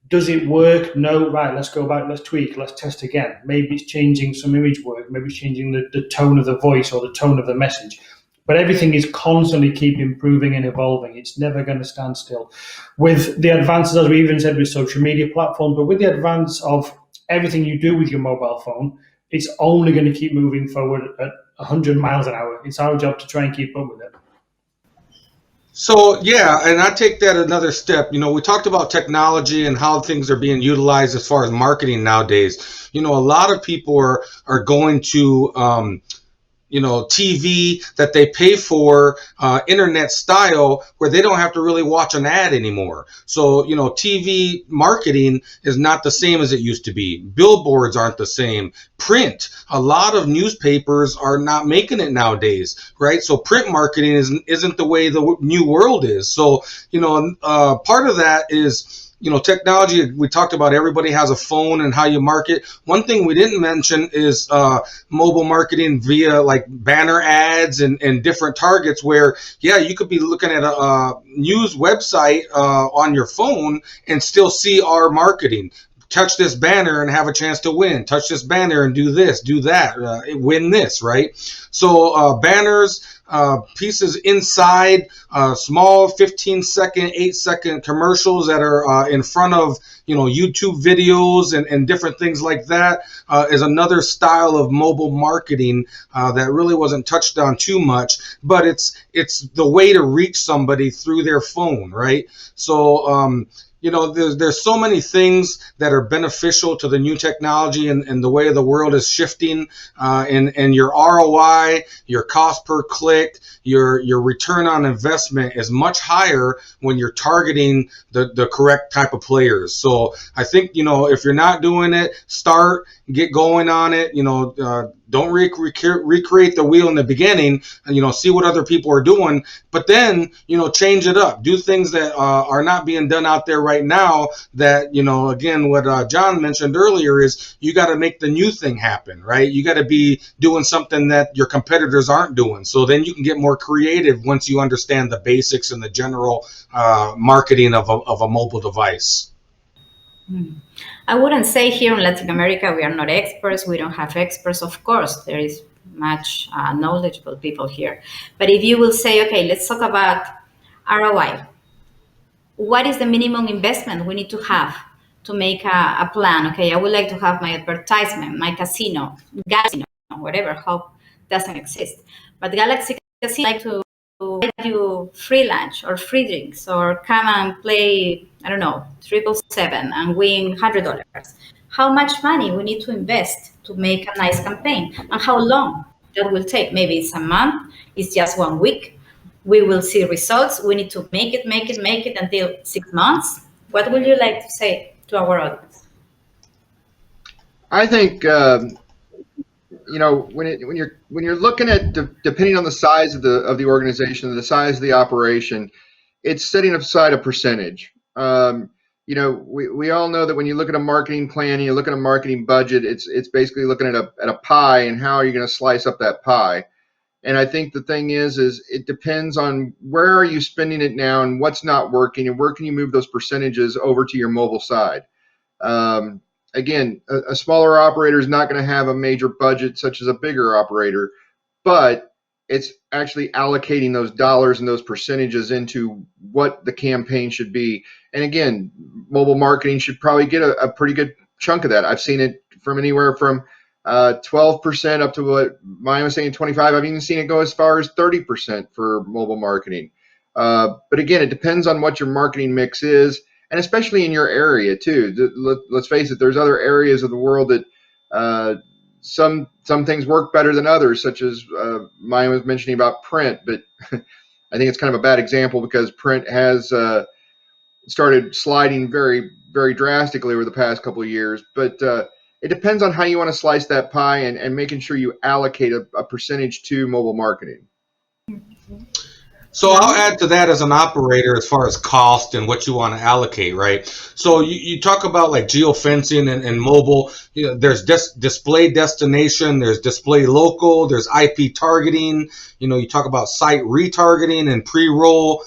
Does it work? No. Right, let's go back, let's tweak, let's test again. Maybe it's changing some image work, maybe it's changing the tone of the voice or the tone of the message. But everything is constantly keep improving and evolving. It's never going to stand still. With the advances, as we even said, with social media platforms, but with the advance of everything you do with your mobile phone, it's only going to keep moving forward at 100 miles an hour. It's our job to try and keep up with it. So, yeah, and I take that another step. We talked about technology and how things are being utilized as far as marketing nowadays. A lot of people are going to TV that they pay for, internet style, where they don't have to really watch an ad anymore. So, TV marketing is not the same as it used to be. Billboards aren't the same. Print, a lot of newspapers are not making it nowadays, right? So print marketing isn't the way the new world is. So, part of that is, technology. We talked about everybody has a phone and how you market. One thing we didn't mention is mobile marketing via like banner ads and different targets where, you could be looking at a news website on your phone and still see our marketing. Touch this banner and have a chance to win. Touch this banner and do this, do that, win this, right? So banners, pieces inside, small 15-second, 8-second commercials that are in front of YouTube videos and different things like that is another style of mobile marketing that really wasn't touched on too much, but it's the way to reach somebody through their phone, right? So there's so many things that are beneficial to the new technology and the way the world is shifting, and your ROI, your cost per click, your return on investment is much higher when you're targeting the correct type of players. So I think, if you're not doing it, get going on it. Don't recreate the wheel in the beginning, and see what other people are doing, but then change it up, do things that are not being done out there right now, that again, what John mentioned earlier is you got to make the new thing happen, right? You got to be doing something that your competitors aren't doing, so then you can get more creative once you understand the basics and the general marketing of a mobile device. I wouldn't say here in Latin America we are not experts. We don't have experts. Of course, there is much knowledgeable people here. But if you will say, okay, let's talk about ROI. What is the minimum investment we need to have to make a plan? Okay, I would like to have my advertisement, my casino, Galaxy, whatever, hope doesn't exist. But Galaxy Casino like to give you free lunch or free drinks or come and play, I don't know, 777 and win $100. How much money we need to invest to make a nice campaign, and how long that will take? Maybe it's a month, it's just 1 week. We will see results. We need to make it until 6 months. What would you like to say to our audience? I think when you're looking at depending on the size of the organization, the size of the operation, it's setting aside a percentage. We all know that when you look at a marketing plan, you look at a marketing budget, it's basically looking at a pie and how are you going to slice up that pie. And I think the thing is it depends on where are you spending it now and what's not working and where can you move those percentages over to your mobile side. Again, a smaller operator is not going to have a major budget such as a bigger operator, but it's actually allocating those dollars and those percentages into what the campaign should be. And again, mobile marketing should probably get a pretty good chunk of that. I've seen it from anywhere from 12% up to what Mayan was saying, 25. I've even seen it go as far as 30% for mobile marketing. But again, it depends on what your marketing mix is. And especially in your area too. Let's face it, there's other areas of the world that some things work better than others, such as Maya was mentioning about print. But I think it's kind of a bad example because print has started sliding very, very drastically over the past couple of years. But it depends on how you want to slice that pie and making sure you allocate a percentage to mobile marketing. So I'll add to that as an operator as far as cost and what you want to allocate, right? So you talk about like geofencing and mobile. There's display destination, there's display local, there's IP targeting. You talk about site retargeting and pre-roll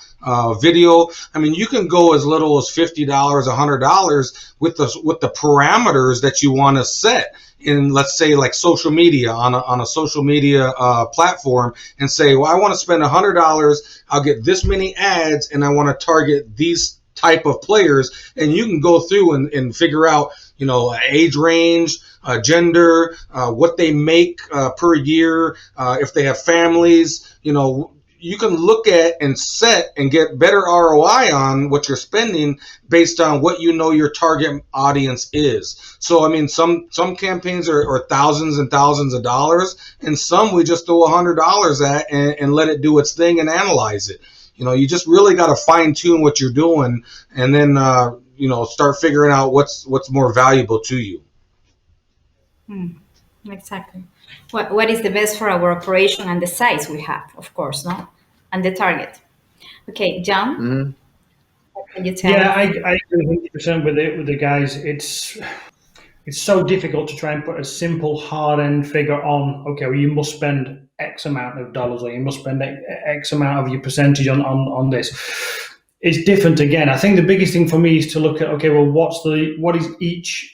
video. I mean, you can go as little as $50, $100 with the parameters that you want to set in, let's say, like social media on a social media platform, and say, well, I want to spend $100. I'll get this many ads, and I want to target these type of players. And you can go through and figure out, age range, gender, what they make per year, if they have families, you can look at and set and get better ROI on what you're spending based on what your target audience is. So, I mean, some campaigns are thousands and thousands of dollars, and some we just throw $100 at and let it do its thing and analyze it. You just really got to fine tune what you're doing, and then start figuring out what's more valuable to you. Exactly. What is the best for our operation and the size we have, of course, no? And the target. Okay, John, Mm-hmm. what can you tell Yeah, us? I agree 100% with the guys. It's so difficult to try and put a simple hard-end figure on, okay, well, you must spend X amount of dollars or you must spend X amount of your percentage on this. It's different again. I think the biggest thing for me is to look at, okay, well, what is each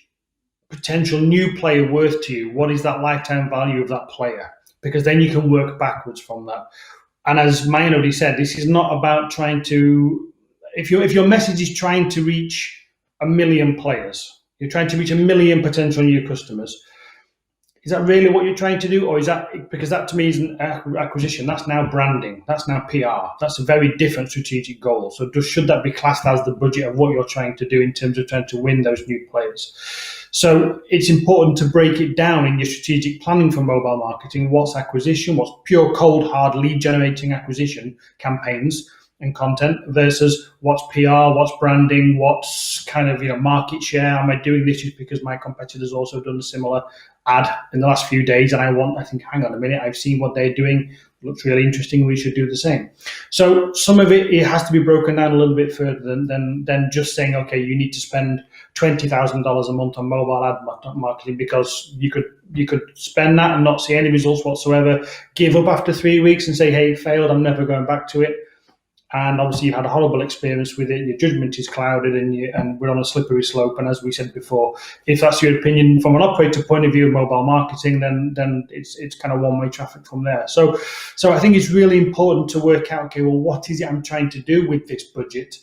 potential new player worth to you? What is that lifetime value of that player? Because then you can work backwards from that. And as Mayan already said, this is not about trying to, if your message is trying to reach 1 million players, you're trying to reach 1 million potential new customers, is that really what you're trying to do? Or is that, because that to me isn't acquisition, that's now branding, that's now PR, that's a very different strategic goal. So should that be classed as the budget of what you're trying to do in terms of trying to win those new players? So it's important to break it down in your strategic planning for mobile marketing. What's acquisition? What's pure cold hard lead generating acquisition campaigns and content versus what's PR, what's branding, what's kind of market share. Am I doing this just because my competitor's also done a similar ad in the last few days and I think, hang on a minute, I've seen what they're doing, looks really interesting, we should do the same. So some of it has to be broken down a little bit further than just saying, okay, you need to spend $20,000 a month on mobile ad marketing, because you could spend that and not see any results whatsoever, give up after 3 weeks and say, hey, it failed, I'm never going back to it. And obviously you've had a horrible experience with it, your judgment is clouded, and we're on a slippery slope. And as we said before, if that's your opinion from an operator point of view of mobile marketing, then it's kind of one-way traffic from there. So I think it's really important to work out, okay, well, what is it I'm trying to do with this budget?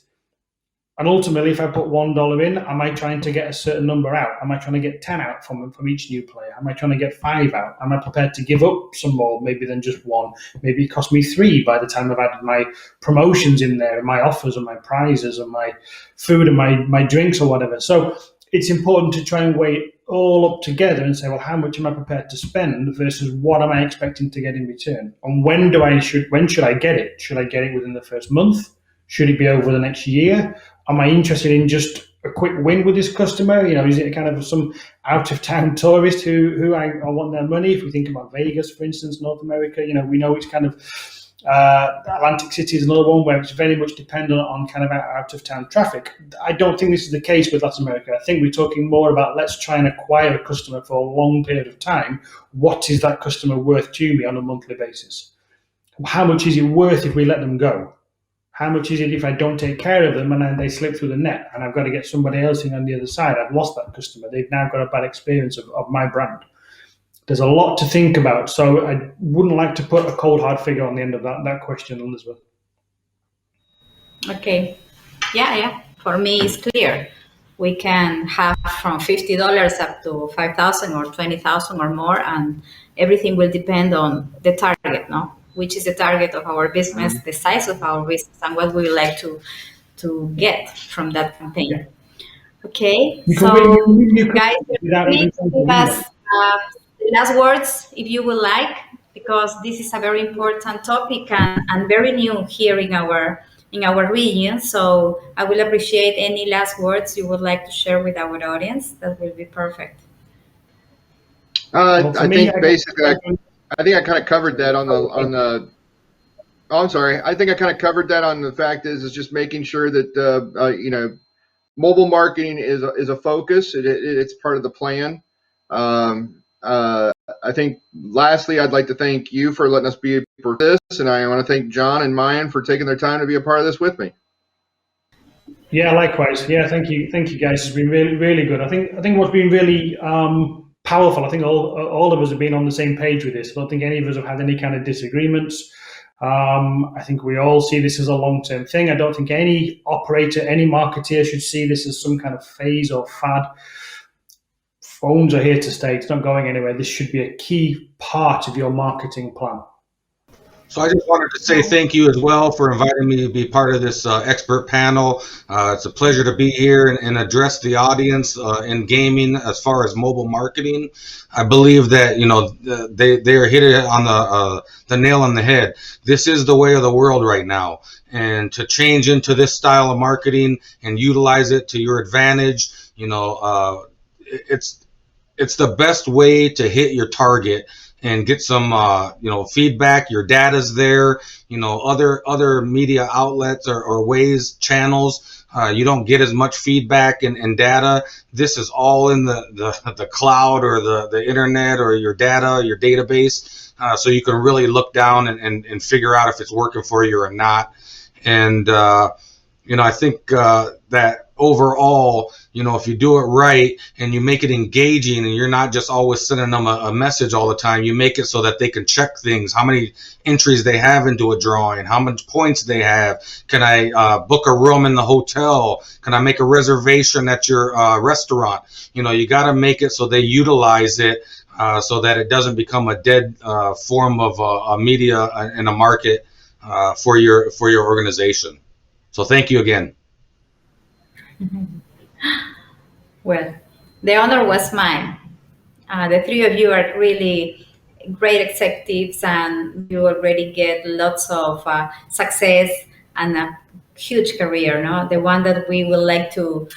And ultimately, if I put $1 in, am I trying to get a certain number out? Am I trying to get 10 out from each new player? Am I trying to get 5 out? Am I prepared to give up some more, maybe than just 1? Maybe it cost me 3 by the time I've added my promotions in there, and my offers and my prizes and my food and my drinks or whatever. So it's important to try and weigh it all up together and say, well, how much am I prepared to spend versus what am I expecting to get in return? And when should I get it? Should I get it within the first month? Should it be over the next year? Am I interested in just a quick win with this customer? Is it kind of some out of town tourist who I want their money? If we think about Vegas, for instance, North America, we know it's kind of Atlantic City is another one where it's very much dependent on kind of out of town traffic. I don't think this is the case with Latin America. I think we're talking more about let's try and acquire a customer for a long period of time. What is that customer worth to me on a monthly basis? How much is it worth if we let them go? How much is it if I don't take care of them and then they slip through the net and I've got to get somebody else in on the other side? I've lost that customer. They've now got a bad experience of my brand. There's a lot to think about. So I wouldn't like to put a cold, hard figure on the end of that question, Elizabeth. Okay. Yeah. For me, it's clear. We can have from $50 up to $5,000 or $20,000 or more, and everything will depend on the target, no? Which is the target of our business, the size of our business, and what we would like to get from that campaign. Okay, so guys, please give us the last words if you would like, because this is a very important topic and very new here in our region. So I will appreciate any last words you would like to share with our audience. That will be perfect. I think I kind of covered that on the. Oh, I'm sorry. I think I kind of covered that on the fact is just making sure that mobile marketing is a focus. It's part of the plan. I think lastly, I'd like to thank you for letting us be a part of this, and I want to thank John and Mayan for taking their time to be a part of this with me. Yeah, likewise. Yeah, thank you guys. It's been really, really good. I think what's been really powerful. I think all of us have been on the same page with this. I don't think any of us have had any kind of disagreements. I think we all see this as a long-term thing. I don't think any operator, any marketeer should see this as some kind of phase or fad. Phones are here to stay. It's not going anywhere. This should be a key part of your marketing plan. So I just wanted to say thank you as well for inviting me to be part of this expert panel. It's a pleasure to be here and address the audience in gaming as far as mobile marketing. I believe that they are hitting it on the nail on the head. This is the way of the world right now, and to change into this style of marketing and utilize it to your advantage, it's the best way to hit your target and get some feedback. Your data's there, other media outlets or ways, channels, you don't get as much feedback and data. This is all in the cloud or the internet or your data, your database, so you can really look down and figure out if it's working for you or not. And I think that overall, if you do it right and you make it engaging and you're not just always sending them a message all the time, you make it so that they can check things, how many entries they have into a drawing, how much points they have. Can I book a room in the hotel? Can I make a reservation at your restaurant? You got to make it so they utilize it so that it doesn't become a dead form of a media and a market for your organization. So thank you again. Well, the honor was mine. The three of you are really great executives, and you already get lots of success and a huge career, no? The one that we would like to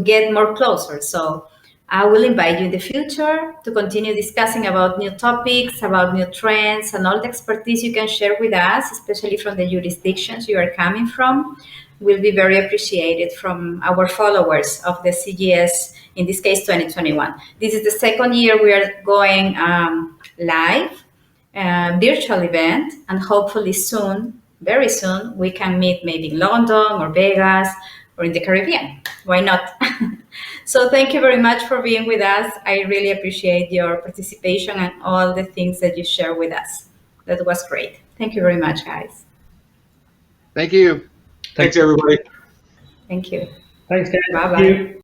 get more closer. So I will invite you in the future to continue discussing about new topics, about new trends, and all the expertise you can share with us, especially from the jurisdictions you are coming from. Will be very appreciated from our followers of the CGS, in this case 2021. This is the second year we are going live, virtual event, and hopefully soon, very soon, we can meet maybe in London or Vegas or in the Caribbean. Why not? So thank you very much for being with us. I really appreciate your participation and all the things that you share with us. That was great. Thank you very much, guys. Thank you. Thanks, everybody. Thank you. Thanks, guys. Bye-bye. Thank you.